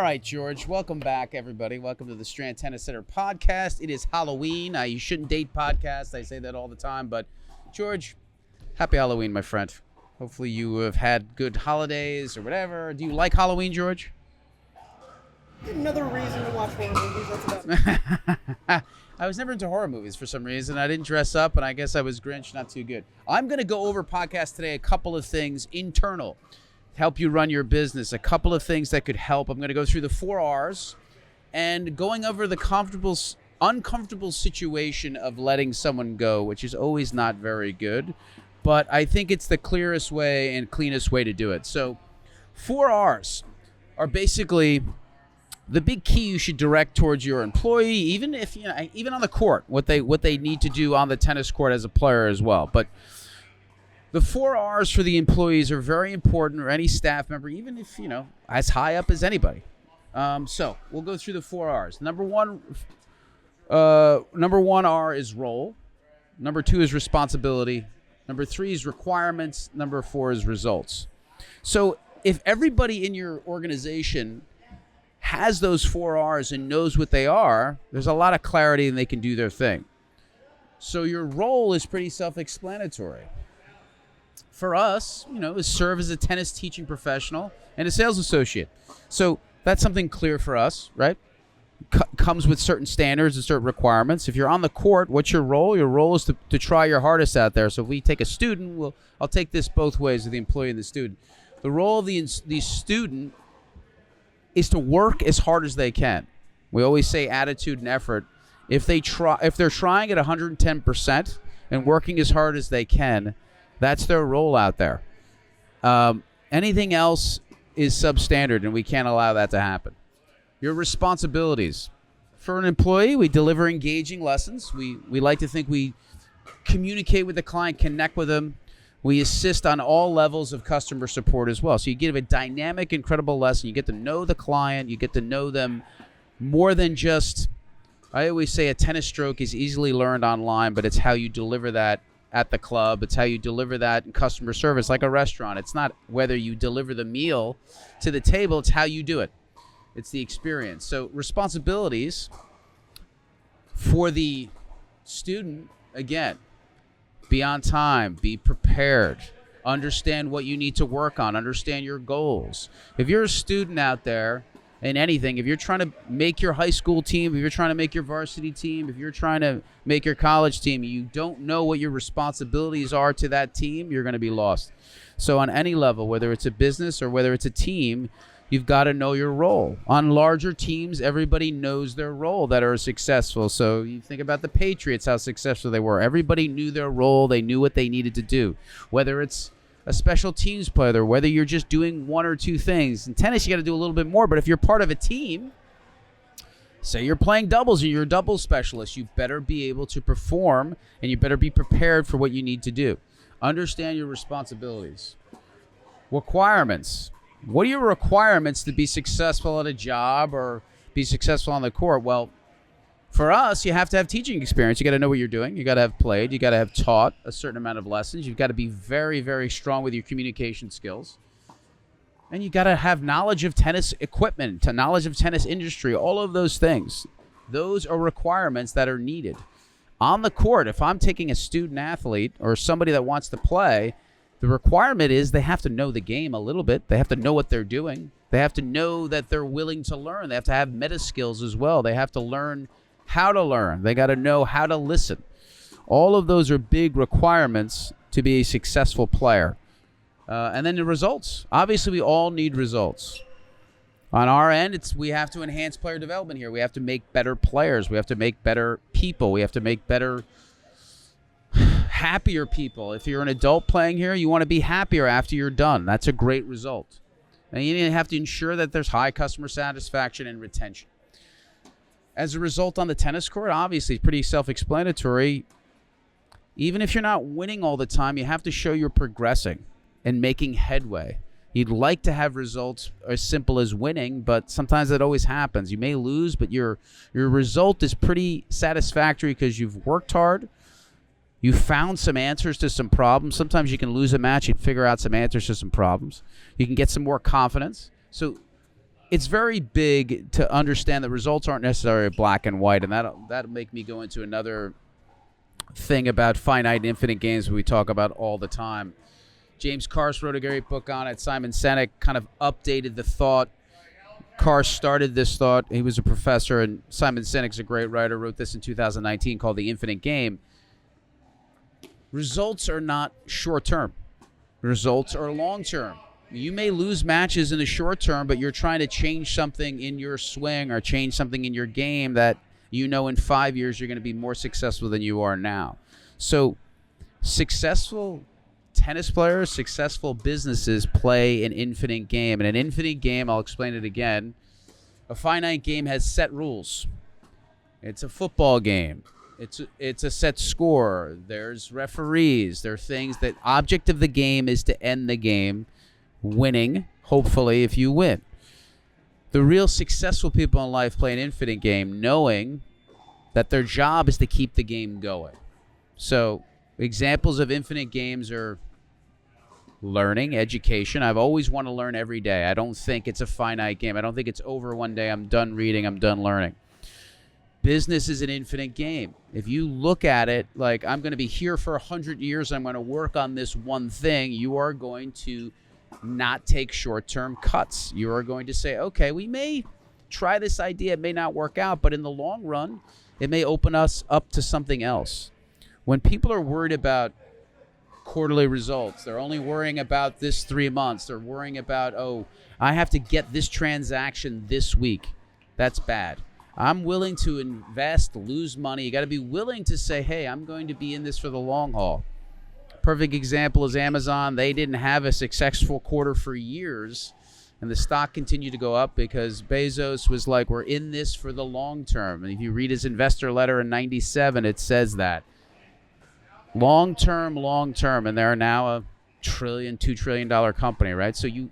right, George. Welcome back, everybody. Welcome to the Strand Tennis Center podcast. It is Halloween. You shouldn't date podcasts. I say that all the time. But, George, happy Halloween, my friend. Hopefully you have had good holidays or whatever. Do you like Halloween, George? Another reason to watch horror movies. That's about it. I was never into horror movies for some reason. I didn't dress up, and I guess I was Grinch, not too good. I'm going to go over podcast today, a couple of things internal to help you run your business, a couple of things that could help. I'm going to go through the 4 R's and going over the uncomfortable situation of letting someone go, which is always not very good, but I think it's the clearest way and cleanest way to do it. So 4 R's are basically the big key you should direct towards your employee, even on the court, what they need to do on the tennis court as a player as well. But the 4 R's for the employees are very important, or any staff member, even if, as high up as anybody. So we'll go through the 4 R's. Number one R is role. Number 2 is responsibility. Number 3 is requirements. Number 4 is results. So if everybody in your organization has those 4 R's and knows what they are, there's a lot of clarity and they can do their thing. So your role is pretty self-explanatory. For us, is serve as a tennis teaching professional and a sales associate. So that's something clear for us, right? Comes with certain standards and certain requirements. If you're on the court, what's your role? Your role is to try your hardest out there. So if we take a student, I'll take this both ways, of the employee and the student. The role of the student is to work as hard as they can. We always say attitude and effort. If they're trying at 110% and working as hard as they can, that's their role out there. Anything else is substandard, and we can't allow that to happen. Your responsibilities. For an employee, we deliver engaging lessons. We like to think we communicate with the client, connect with them. We assist on all levels of customer support as well. So you give a dynamic, incredible lesson. You get to know the client. You get to know them more than just, I always say a tennis stroke is easily learned online, but it's how you deliver that at the club. It's how you deliver that in customer service, like a restaurant. It's not whether you deliver the meal to the table. It's how you do it. It's the experience. So responsibilities for the student, again, be on time, be prepared, understand what you need to work on, understand your goals. If you're a student out there in anything, if you're trying to make your high school team, if you're trying to make your varsity team, if you're trying to make your college team, you don't know what your responsibilities are to that team, you're going to be lost. So on any level, whether it's a business or whether it's a team, you've got to know your role. On larger teams, everybody knows their role that are successful. So you think about the Patriots, how successful they were. Everybody knew their role. They knew what they needed to do. Whether it's a special teams player, whether you're just doing 1 or 2 things. In tennis, you got to do a little bit more. But if you're part of a team, say you're playing doubles and you're a doubles specialist, you better be able to perform and you better be prepared for what you need to do. Understand your responsibilities. Requirements. What are your requirements to be successful at a job or be successful on the court? Well, for us, you have to have teaching experience. You got to know what you're doing. You got to have played. You got to have taught a certain amount of lessons. You've got to be very, very strong with your communication skills. And you got to have knowledge of tennis equipment, knowledge of tennis industry, all of those things. Those are requirements that are needed. On the court, if I'm taking a student athlete or somebody that wants to play, the requirement is they have to know the game a little bit. They have to know what they're doing. They have to know that they're willing to learn. They have to have meta skills as well. They have to learn how to learn. They got to know how to listen. All of those are big requirements to be a successful player. And then the results. Obviously, we all need results. On our end, we have to enhance player development here. We have to make better players. We have to make better people. We have to make better, happier people. If you're an adult playing here, you want to be happier after you're done. That's a great result. And you have to ensure that there's high customer satisfaction and retention. As a result on the tennis court, obviously, pretty self-explanatory. Even if you're not winning all the time, you have to show you're progressing and making headway. You'd like to have results as simple as winning, but sometimes that always happens. You may lose, but your result is pretty satisfactory because you've worked hard. You found some answers to some problems. Sometimes you can lose a match and figure out some answers to some problems. You can get some more confidence. So it's very big to understand that results aren't necessarily black and white, and that'll make me go into another thing about finite and infinite games we talk about all the time. James Carse wrote a great book on it. Simon Sinek kind of updated the thought. Carse started this thought. He was a professor, and Simon Sinek's a great writer, wrote this in 2019 called The Infinite Game. Results are not short-term. Results are long-term. You may lose matches in the short term, but you're trying to change something in your swing or change something in your game that you know in 5 years you're going to be more successful than you are now. So successful tennis players, successful businesses play an infinite game. And an infinite game, I'll explain it again, a finite game has set rules. It's a football game. It's a set score. There's referees. There are things that object of the game is to end the game, winning, hopefully, if you win. The real successful people in life play an infinite game knowing that their job is to keep the game going. So examples of infinite games are learning, education. I've always wanted to learn every day. I don't think it's a finite game. I don't think it's over one day. I'm done reading. I'm done learning. Business is an infinite game. If you look at it like I'm going to be here for 100 years, I'm going to work on this one thing, you are going to not take short-term cuts. You are going to say, okay, we may try this idea. It may not work out, but in the long run, it may open us up to something else. When people are worried about quarterly results, they're only worrying about this 3 months. They're worrying about, oh, I have to get this transaction this week. That's bad. I'm willing to invest, lose money. You got to be willing to say, hey, I'm going to be in this for the long haul. Perfect example is Amazon. They didn't have a successful quarter for years, and the stock continued to go up because Bezos was like, we're in this for the long term. And if you read his investor letter in 97, it says that. Long term, and they're now a $2 trillion company, right? So you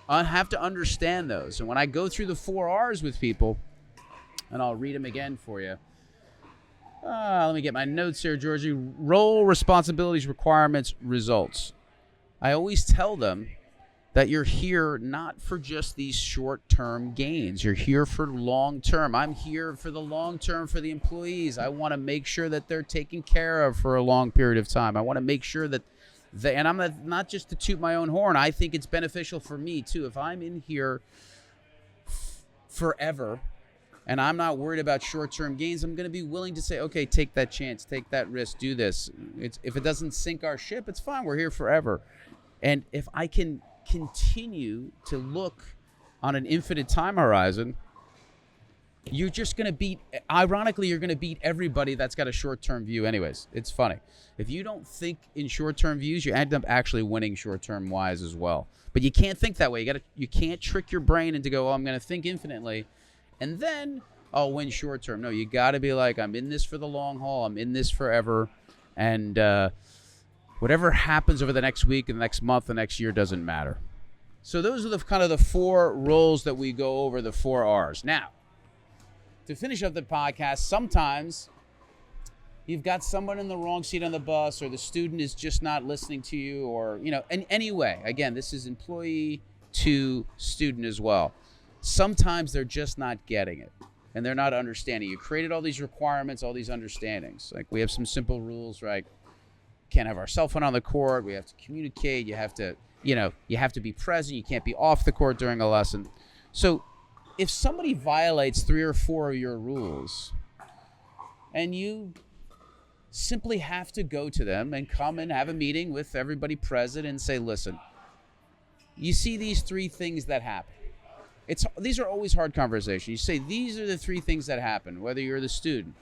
have to understand those. And when I go through the 4 R's with people, and I'll read them again for you. Let me get my notes here, Georgie. Role, responsibilities, requirements, results. I always tell them that you're here not for just these short-term gains. You're here for long-term. I'm here for the long-term for the employees. I want to make sure that they're taken care of for a long period of time. I want to make sure that and I'm not just to toot my own horn. I think it's beneficial for me, too. If I'm in here forever, and I'm not worried about short-term gains, I'm going to be willing to say, okay, take that chance, take that risk, do this. If it doesn't sink our ship, it's fine. We're here forever. And if I can continue to look on an infinite time horizon, you're just going to beat, ironically, you're going to beat everybody that's got a short-term view anyways. It's funny. If you don't think in short-term views, you end up actually winning short-term wise as well. But you can't think that way. You can't trick your brain into go, oh, I'm going to think infinitely, and then I'll win short term. No, you got to be like, I'm in this for the long haul. I'm in this forever. And whatever happens over the next week, the next month, the next year doesn't matter. So those are the kind of the 4 roles that we go over, the 4 R's. Now, to finish up the podcast, sometimes you've got someone in the wrong seat on the bus, or the student is just not listening to you, or, in any way. Again, this is employee to student as well. Sometimes they're just not getting it, and they're not understanding. You created all these requirements, all these understandings. Like, we have some simple rules, right? Can't have our cell phone on the court. We have to communicate. You have to, you have to be present. You can't be off the court during a lesson. So if somebody violates 3 or 4 of your rules, and you simply have to go to them and come and have a meeting with everybody present and say, listen, you see these 3 things that happen. These are always hard conversations. You say, these are the 3 things that happen. Whether you're the student,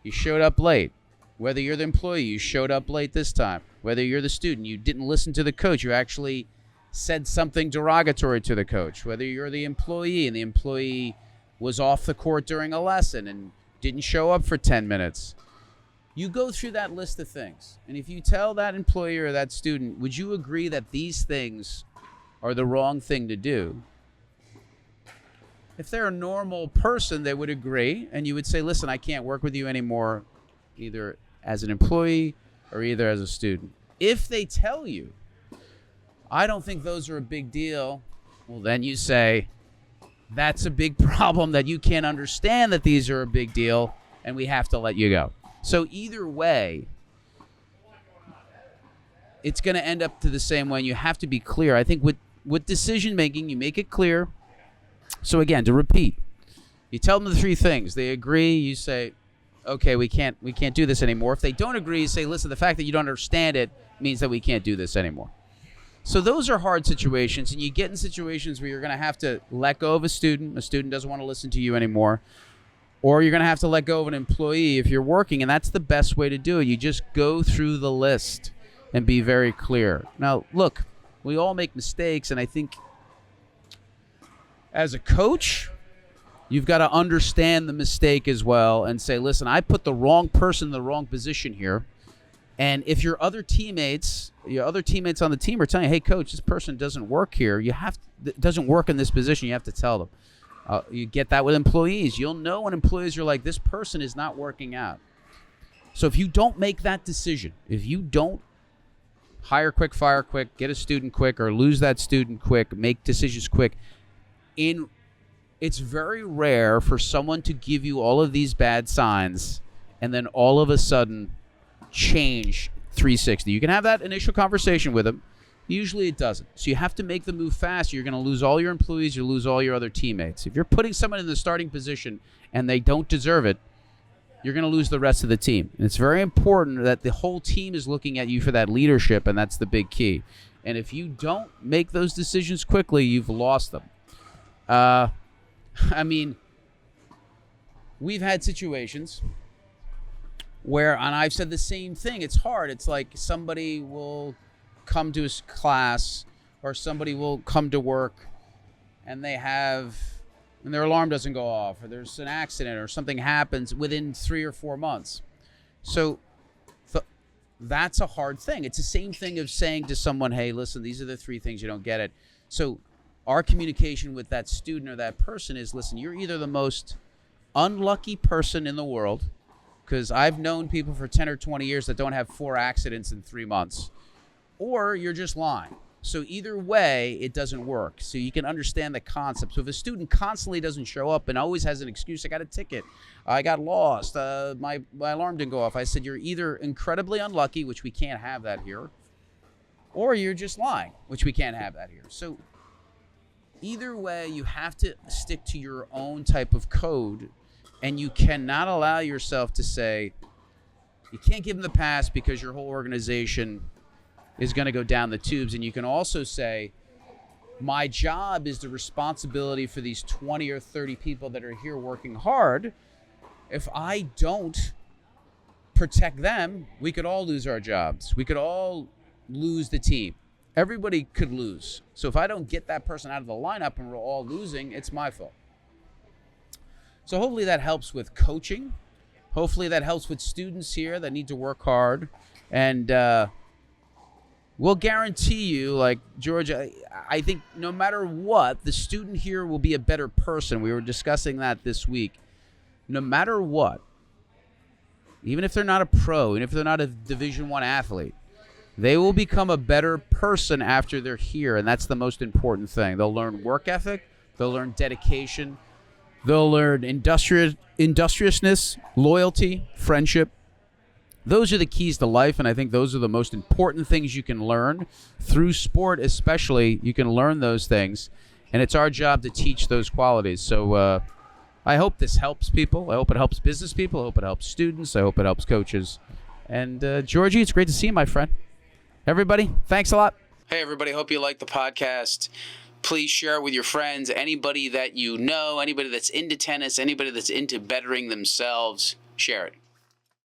you showed up late. Whether you're the employee, you showed up late this time. Whether you're the student, you didn't listen to the coach. You actually said something derogatory to the coach. Whether you're the employee and the employee was off the court during a lesson and didn't show up for 10 minutes. You go through that list of things. And if you tell that employee or that student, would you agree that these things are the wrong thing to do? If they're a normal person, they would agree, and you would say, listen, I can't work with you anymore, either as an employee or either as a student. If they tell you, I don't think those are a big deal, well, then you say, that's a big problem, that you can't understand that these are a big deal, and we have to let you go. So either way, it's going to end up to the same way. You have to be clear. I think with decision making, you make it clear. So again, to repeat, you tell them the three things. They agree. You say, okay, we can't do this anymore. If they don't agree, you say, listen, the fact that you don't understand it means that we can't do this anymore. So those are hard situations, and you get in situations where you're going to have to let go of a student. A student doesn't want to listen to you anymore. Or you're going to have to let go of an employee if you're working, and that's the best way to do it. You just go through the list and be very clear. Now, look, we all make mistakes, and I think as a coach, you've got to understand the mistake as well and say, listen, I put the wrong person in the wrong position here. And if your other teammates on the team are telling you, hey, coach, this person doesn't work here, doesn't work in this position, you have to tell them. You get that with employees. You'll know when employees are like, this person is not working out. So if you don't make that decision, if you don't hire quick, fire quick, get a student quick, or lose that student quick, make decisions quick, it's very rare for someone to give you all of these bad signs and then all of a sudden change 360. You can have that initial conversation with them. Usually it doesn't. So you have to make the move fast. You're going to lose all your employees. You lose all your other teammates. If you're putting someone in the starting position and they don't deserve it, you're going to lose the rest of the team. And it's very important that the whole team is looking at you for that leadership, and that's the big key. And if you don't make those decisions quickly, you've lost them. I mean, we've had situations where, and I've said the same thing, it's hard. It's like somebody will come to a class or somebody will come to work and their alarm doesn't go off, or there's an accident or something happens within 3 or 4 months. So that's a hard thing. It's the same thing of saying to someone, hey, listen, these are the 3 things, you don't get it. So our communication with that student or that person is, listen, you're either the most unlucky person in the world, because I've known people for 10 or 20 years that don't have 4 accidents in 3 months, or you're just lying. So either way, it doesn't work. So you can understand the concept. So if a student constantly doesn't show up and always has an excuse, I got a ticket, I got lost, my alarm didn't go off, I said, you're either incredibly unlucky, which we can't have that here, or you're just lying, which we can't have that here. So either way, you have to stick to your own type of code, and you cannot allow yourself to say, you can't give them the pass because your whole organization is going to go down the tubes. And you can also say, my job is the responsibility for these 20 or 30 people that are here working hard. If I don't protect them, we could all lose our jobs. We could all lose the team. Everybody could lose. So if I don't get that person out of the lineup and we're all losing, it's my fault. So hopefully that helps with coaching. Hopefully that helps with students here that need to work hard. And we'll guarantee you, like, George, I think no matter what, the student here will be a better person. We were discussing that this week. No matter what, even if they're not a pro, even if they're not a Division I athlete, they will become a better person after they're here, and that's the most important thing. They'll learn work ethic. They'll learn dedication. They'll learn industriousness, loyalty, friendship. Those are the keys to life, and I think those are the most important things you can learn. Through sport especially, you can learn those things, and it's our job to teach those qualities. So I hope this helps people. I hope it helps business people. I hope it helps students. I hope it helps coaches. And Georgie, it's great to see you, my friend. Everybody, thanks a lot. Hey, everybody. Hope you like the podcast. Please share it with your friends, anybody that you know, anybody that's into tennis, anybody that's into bettering themselves. Share it.